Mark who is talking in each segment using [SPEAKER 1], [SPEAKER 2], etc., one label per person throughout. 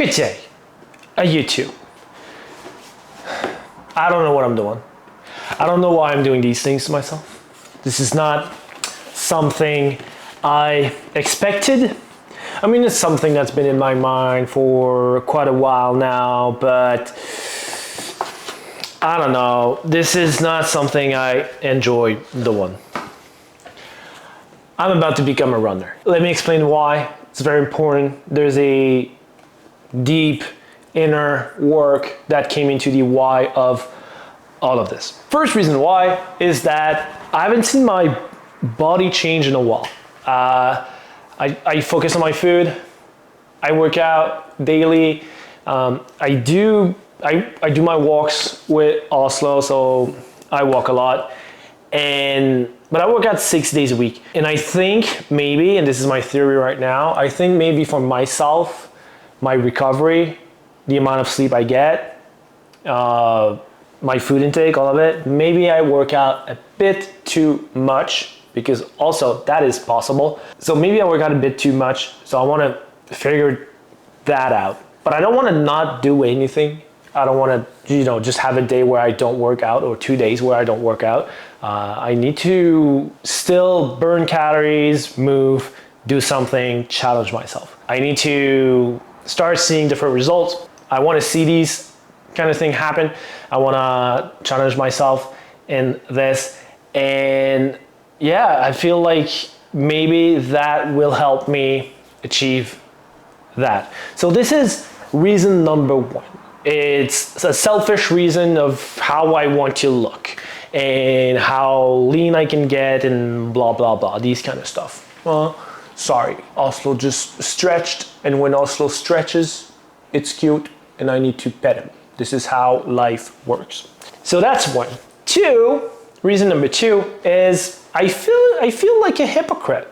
[SPEAKER 1] Good day, YouTube. I don't know what I'm doing. I don't know why I'm doing these things to myself. This is not something I expected. I mean, it's something that's been in my mind for quite a while now, but I don't know. This is not something I enjoy doing. I'm about to become a runner. Let me explain why. It's very important. There's a deep inner work that came into the why of all of this. First reason why is that I haven't seen my body change in a while. I focus on my food. I work out daily. I do my walks with Oslo, so I walk a lot. But I work out 6 days a week. And I think maybe, and this is my theory right now, I think maybe for myself, my recovery, the amount of sleep I get, my food intake, all of it, maybe I work out a bit too much, because also that is possible. So maybe I work out a bit too much, so I want to figure that out. But I don't want to not do anything. I don't want to, just have a day where I don't work out, or 2 days where I don't work out. I need to still burn calories, move, do something, challenge myself. I need to start seeing different results. I want to see these kind of things happen. I want to challenge myself in this. And yeah, I feel like maybe that will help me achieve that. So this is reason number one. It's a selfish reason of how I want to look and how lean I can get and blah, blah, blah, these kind of stuff. Sorry, Oslo just stretched, and when Oslo stretches, it's cute and I need to pet him. This is how life works. So that's one. Reason number two is I feel like a hypocrite.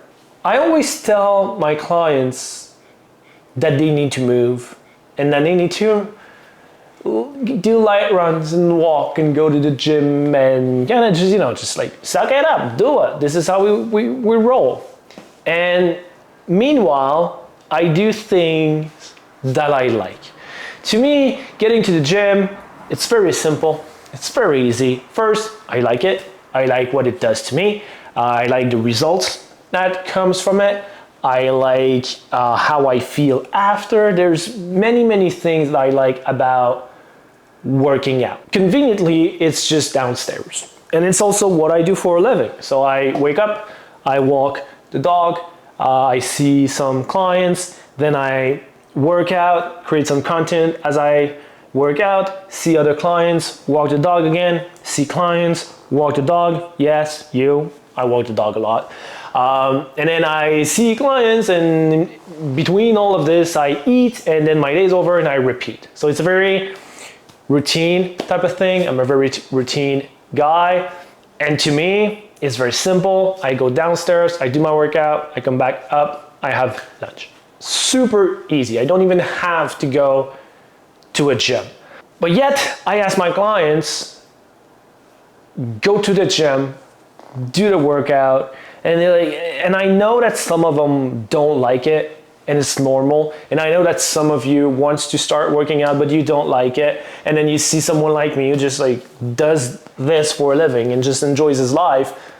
[SPEAKER 1] I always tell my clients that they need to move and that they need to do light runs and walk and go to the gym and kind of just like suck it up, do it. This is how we roll. And meanwhile, I do things that I like. To me, getting to the gym, it's very simple. It's very easy. First, I like it. I like what it does to me. I like the results that comes from it. I like how I feel after. There's many things that I like about working out. Conveniently, it's just downstairs. And it's also what I do for a living. So I wake up, I walk the dog, I see some clients, then I work out, create some content as I work out, see other clients, walk the dog again, see clients, walk the dog. Yes, I walk the dog a lot. And then I see clients, and between all of this, I eat, and then my day's over and I repeat. So it's a very routine type of thing. I'm a very routine guy. And to me, it's very simple. I go downstairs, I do my workout, I come back up, I have lunch. Super easy. I don't even have to go to a gym. But yet, I ask my clients, go to the gym, do the workout, and they're like, and I know that some of them don't like it, and it's normal. And I know that some of you wants to start working out, but you don't like it. And then you see someone like me who just like does this for a living and just enjoys his life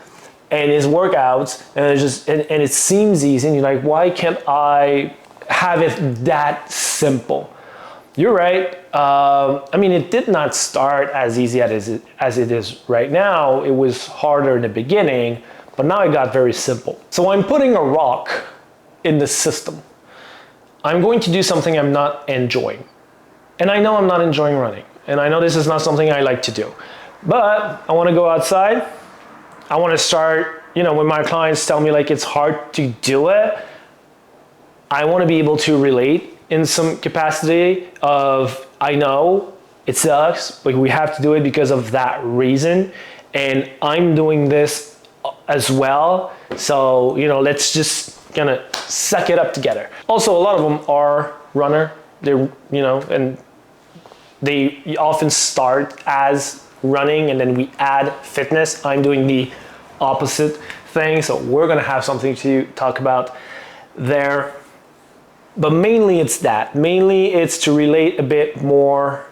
[SPEAKER 1] and his workouts, and it seems easy. And you're like, why can't I have it that simple? You're right. I mean, it did not start as easy as it is right now. It was harder in the beginning, but now it got very simple. So I'm putting a rock in the system. I'm going to do something I'm not enjoying. And I know I'm not enjoying running. And I know this is not something I like to do. But I want to go outside. I want to start, when my clients tell me like it's hard to do it, I want to be able to relate in some capacity of, I know it sucks, but we have to do it because of that reason. And I'm doing this as well. So, let's just kind of suck it up together. Also, a lot of them are runner. They're, and they often start as running and then we add fitness. I'm doing the opposite thing. So we're going to have something to talk about there. But mainly it's that. Mainly it's to relate a bit more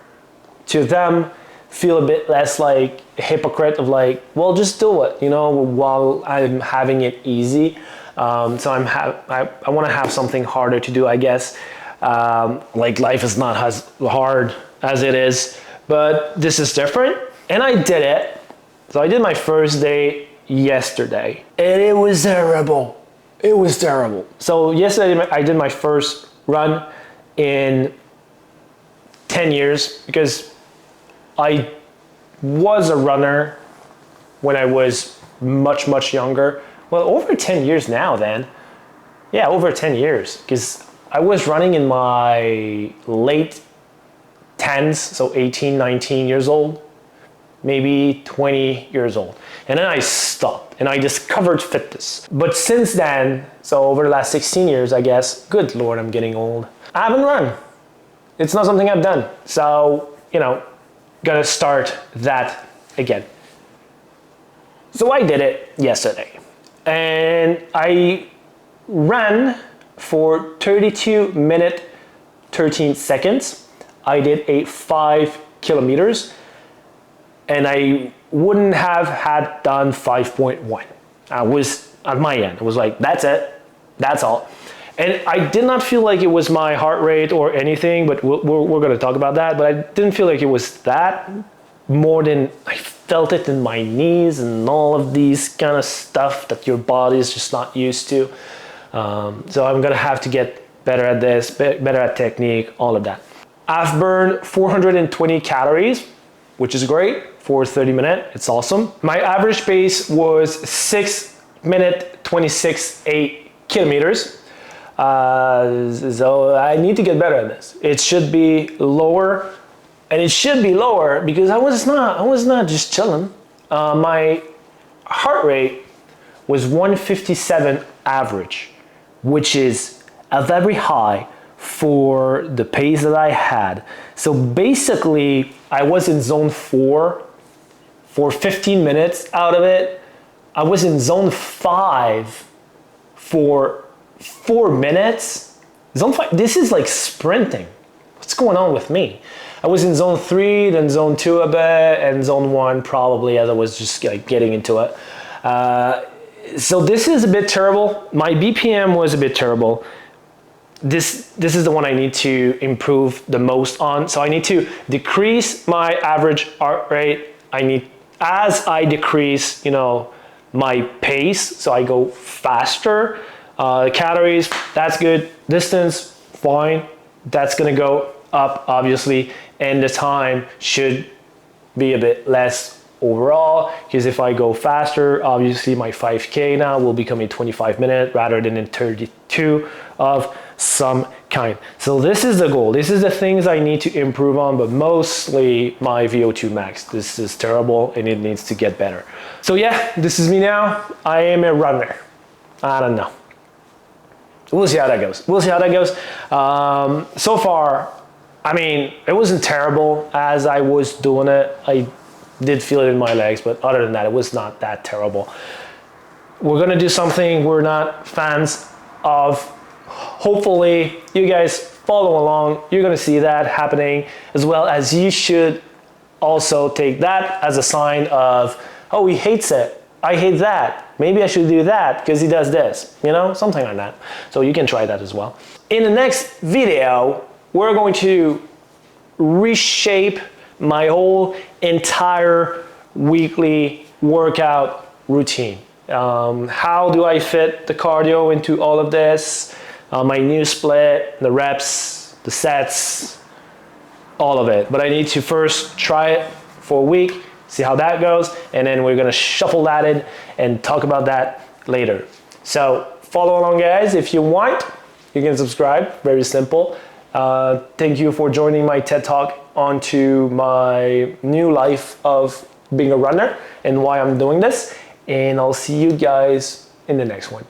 [SPEAKER 1] to them, feel a bit less like a hypocrite of like, well, just do it, while I'm having it easy. So I want to have something harder to do, I guess. Like life is not as hard as it is, but this is different. And I did it. So I did my first day yesterday, and it was terrible. It was terrible. So yesterday I did my first run in 10 years because I was a runner when I was much, much younger. Well, over 10 years now then. Yeah, over 10 years because I was running in my late 10s, so 18, 19 years old, maybe 20 years old. And then I stopped and I discovered fitness. But since then, so over the last 16 years, I guess, good Lord, I'm getting old. I haven't run. It's not something I've done. So, gotta start that again. So I did it yesterday. And I ran for 32 minutes, 13 seconds. I did a 5 kilometers. And I wouldn't have had done 5.1. I was at my end. It was like, that's it. That's all. And I did not feel like it was my heart rate or anything, but we're going to talk about that. But I didn't feel like it was that more than I felt it in my knees and all of these kind of stuff that your body is just not used to. So I'm going to have to get better at this, better at technique, all of that. I've burned 420 calories, which is great for 30 minutes. It's awesome. My average pace was 6 minutes, 26.8 kilometers. So I need to get better at this. It should be lower, and it should be lower because I was not just chilling. My heart rate was 157 average, which is a very high for the pace that I had. So basically, I was in zone 4 for 15 minutes out of it. I was in zone 5 for 4 minutes. Zone 5, this is like sprinting. What's going on with me? I was in zone 3, then zone 2 a bit, and zone 1 probably as I was just like getting into it. So this is a bit terrible. My BPM was a bit terrible. This is the one I need to improve the most on. So I need to decrease my average heart rate. As I decrease, my pace, so I go faster. Calories, that's good. Distance, fine. That's gonna go up, obviously. And the time should be a bit less overall, because if I go faster, obviously my 5K now will become a 25 minute rather than in 32 of some kind. So this is the goal. This is the things I need to improve on, but mostly my VO2 max. This is terrible and it needs to get better. So yeah, this is me now. I am a runner. I don't know. We'll see how that goes. So far, it wasn't terrible as I was doing it. I did feel it in my legs, but other than that, it was not that terrible. We're gonna do something we're not fans of. Hopefully, you guys follow along. You're gonna see that happening, as well as you should also take that as a sign of, oh, he hates it. I hate that. Maybe I should do that because he does this, something like that. So you can try that as well. In the next video, we're going to reshape my whole entire weekly workout routine. How do I fit the cardio into all of this? My new split, the reps, the sets, all of it. But I need to first try it for a week, see how that goes, and then we're gonna shuffle that in and talk about that later. So follow along, guys. If you want, you can subscribe, very simple. Thank you for joining my TED Talk onto my new life of being a runner and why I'm doing this. And I'll see you guys in the next one.